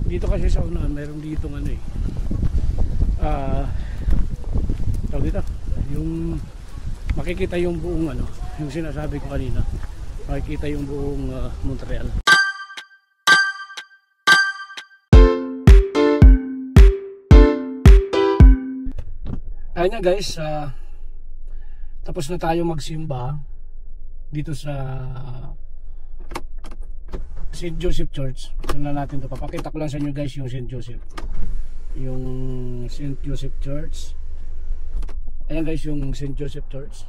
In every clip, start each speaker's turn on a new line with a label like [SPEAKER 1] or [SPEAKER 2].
[SPEAKER 1] Dito kasi sa unahan, mayroon dito ano eh. Tawag dito, yung makikita yung buong ano, yung sinasabi ko kanina. Makikita yung buong Montreal. Ayun na guys, tapos na tayo magsimba dito sa St. Joseph Church. Saan na natin ito? Papakita ko lang sa inyo guys yung St. Joseph. Yung St. Joseph Church. Ayan guys yung St. Joseph Church.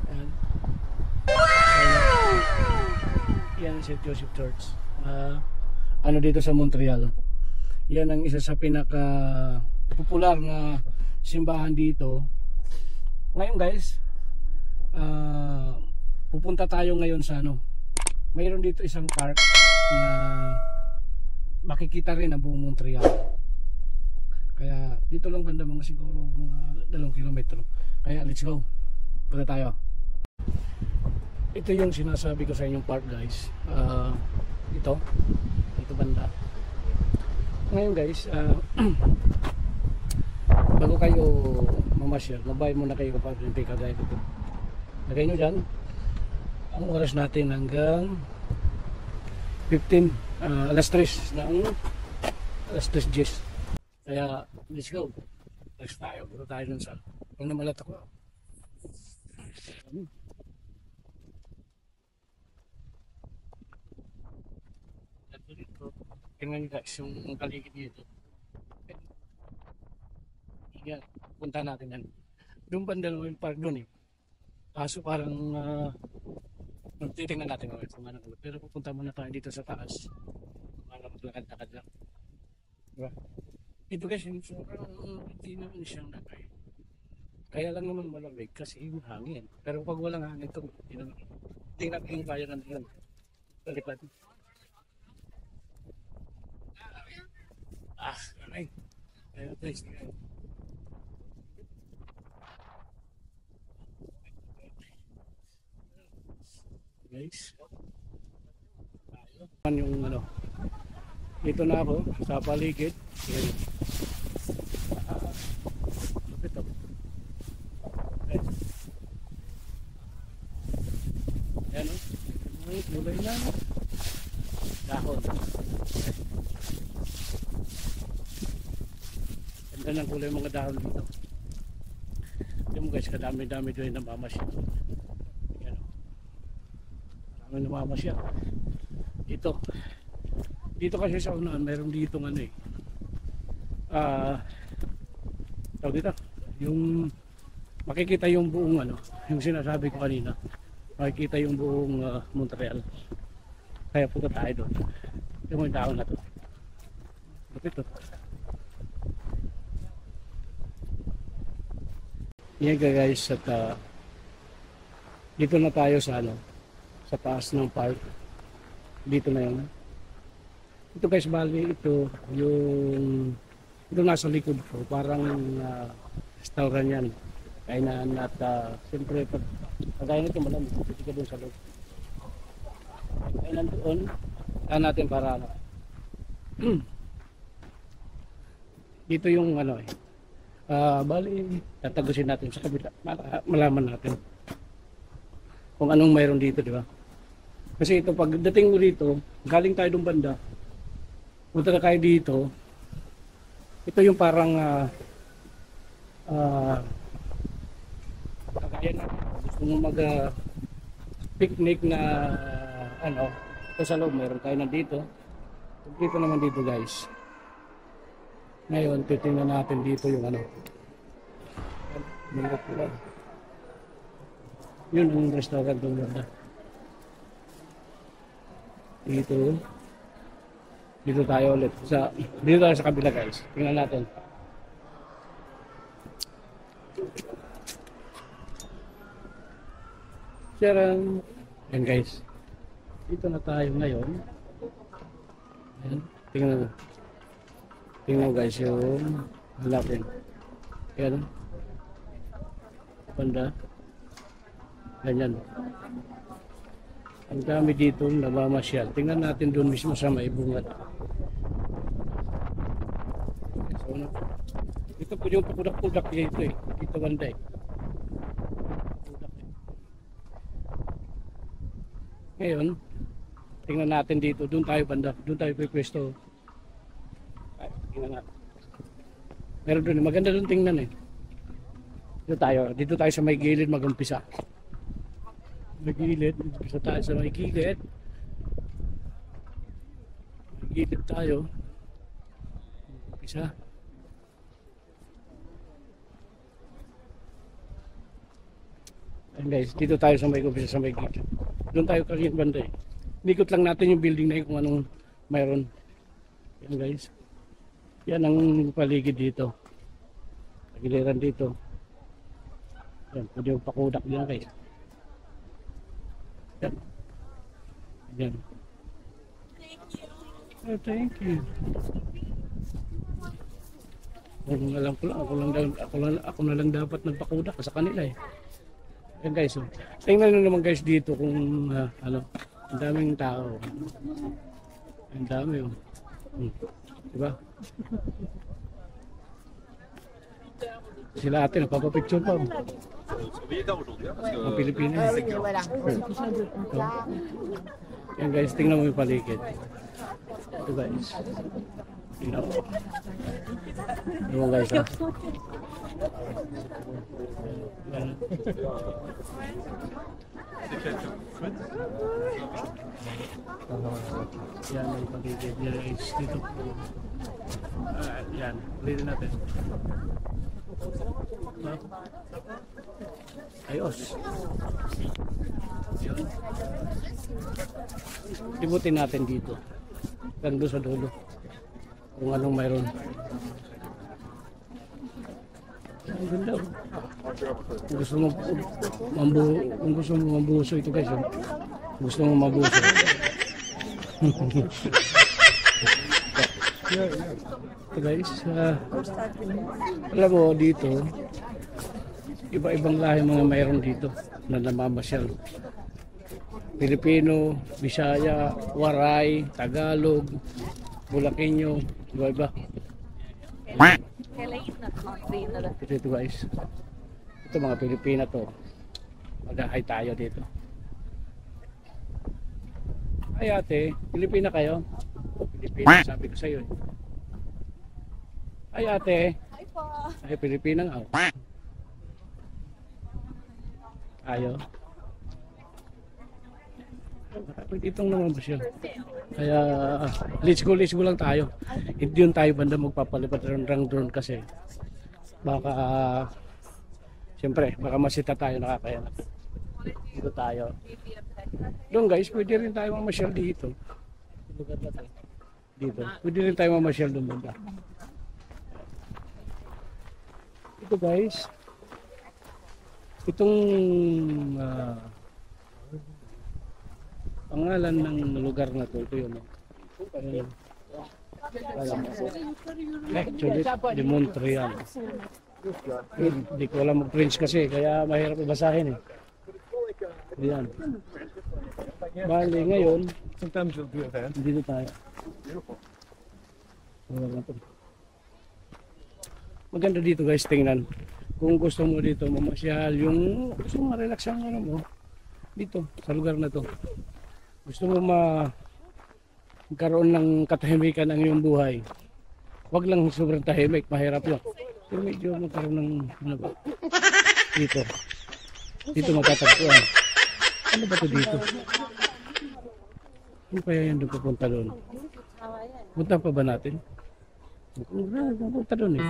[SPEAKER 1] Ayan. Yan St. Joseph Church. Ano dito sa Montreal. Yan ang isa sa pinaka popular na simbahan dito. Ngayon guys, pupunta tayo ngayon sa ano. Mayroon dito isang park na makikita rin ang buong Montreal. Kaya dito lang banda mga siguro mga 2 kilometro. Kaya let's go. Punta tayo. Ito yung sinasabi ko sa inyong park guys. Ito banda. Ngayon guys, bago kayo mamasyal, mabayad muna kayo kapag hindi kagaya dito. Lagay nyo dyan. Ang oras natin hanggang 15, alas 3 ng alas 3:10. Kaya let's go. Let's tayo. Punta tayo dun sa kung namalat ako. Tingnan nyo guys yung kaligid dito. Yan, punta natin yan. Doon banda yung park doon eh. Kaso parang titingnan natin kung ano. Pero pupunta muna tayo dito sa taas. Para maglakad-lakad lang. Diba? Ito guys, hindi naman siyang nagay. Kaya lang naman malamig kasi yung hangin. Pero pag walang hangin ito, hindi natin yung kaya ng hangin. Talipad. Ay. Kaya guys, yung ano, dito na ako sa paligid. Ito. Ayan o, mulay na dahon. Ganda ng kulay mga dahon dito. Tignan mo guys, kadami-dami doon ng mamasya. Namama siya. Dito kasi sa unahan mayroon dito ano eh. Tawag dito, yung makikita yung buong ano, yung sinasabi ko kanina. Makikita yung buong Montreal. Kaya punta tayo doon. Yung mga dahon na to. Ito. Yan guys, at dito na tayo sa ano, sa taas ng park. Dito na yun. Ito guys, bali ito yung nasa likod ko, parang restaurant yan, kainan at siyempre pagkain nito malamig, pwede ka dun sa loob kainan doon natin para ano. Dito yung ano eh, bali tatagusin natin sa kabila para malaman natin kung anong mayroon dito, di ba? Kasi ito, pagdating mo dito, galing tayo ng banda, punta na kayo dito, ito yung parang kagaya na gusto mo mag picnic na ano, ito sa loob, mayroon tayo nandito. Dito naman dito guys. Ngayon, titingnan natin dito yung ano. Yun ang restaurant ng banda. Dito tayo ulit dito tayo sa kabila guys. Tingnan natin. Sharon. Yan guys. Dito na tayo ngayon. Ayan. Tingnan guys yung hanapin. Ayan. Banda. Ganyan. Ang dami dito namamasyal. Tingnan natin doon mismo sa may bunga. So, ano? Ito po yung pakudak-kudak dito eh. Dito banda eh. Pakudak eh. Ngayon, tingnan natin dito. Doon tayo banda. Doon tayo pipwesto. Ay, tingnan natin. Meron doon. Maganda doon tingnan eh. Dito tayo. Dito tayo sa may gilid mag-umpisa. May gilid. Umpisa tayo sa may gilid. May gilid tayo. Umpisa. Ayan guys, dito tayo sa may umpisa sa may gilid. Doon tayo kanina banda eh. Ikot lang natin yung building na yun kung anong mayroon. Ayan guys. Yan ang paligid dito. Pagiliran dito. Yan, pwede yung pakudak dyan guys. Yan. Yan. Oh, thank you. Kung alam ko lang, ako na lang dapat nagpakudak sa kanila eh. Yan guys, oh. Tingnan nyo naman guys dito kung ano, ang daming tao. Ang dami oh. Diba? Sila ate nagpapapicture pa. Ang Pilipinas. Yan guys, tingnan mo yung paligid. Ito guys. Tingnan mo. Tingnan mo guys ha. Yan yung paligid. Yan guys. Dito. Yan. Ulitin natin. Ayos. Yun. Libutin natin dito. Ganda sa dulo. Kung anong mayroon. Ang ganda. Kung gusto mo mabuso ito guys. Gusto mo mabuso. Ito guys, alam mo dito, iba-ibang lahi mga mayroon dito na namamasyal. Pilipino, Bisaya, Waray, Tagalog, Bulakenyo, iba-iba. Ito guys, ito mga Pilipina to. Mag-hi tayo dito. Ay ate, Pilipina kayo? Pilipina, sabi ko sa'yo. Ay ate. Ay po. Ay Pilipina nga. Ayo. Itong naman ba siya? Kaya let's go lang tayo. Hindi yun tayo banda magpapalipat ng drone kasi baka siyempre baka masita tayo nakakaya. Dito tayo. Doon guys, pwede rin tayo mamasyal dito. Dito. Pwede rin tayo mamasyal doon banda. Ito guys, itong pangalan ng lugar na to, ito yun. Actually, de Montreal. Hindi ko alam mag-French kasi, kaya mahirap ibasahin eh. Ayan. Bali ngayon, dito tayo. Maganda dito guys, tingnan. Kung gusto mo dito mamasyal, yung gusto mo ma-relax ang ano mo, dito, sa lugar na to. Gusto mo magkaroon ng katahimikan ang iyong buhay. Huwag lang sobrang tahimik, mahirap yun. So medyo magkaroon ng ano ba? Dito. Dito magtatagpuan. Ano ba to dito? Ano kaya yan doon pupunta doon? Punta pa ba natin? Punta doon eh.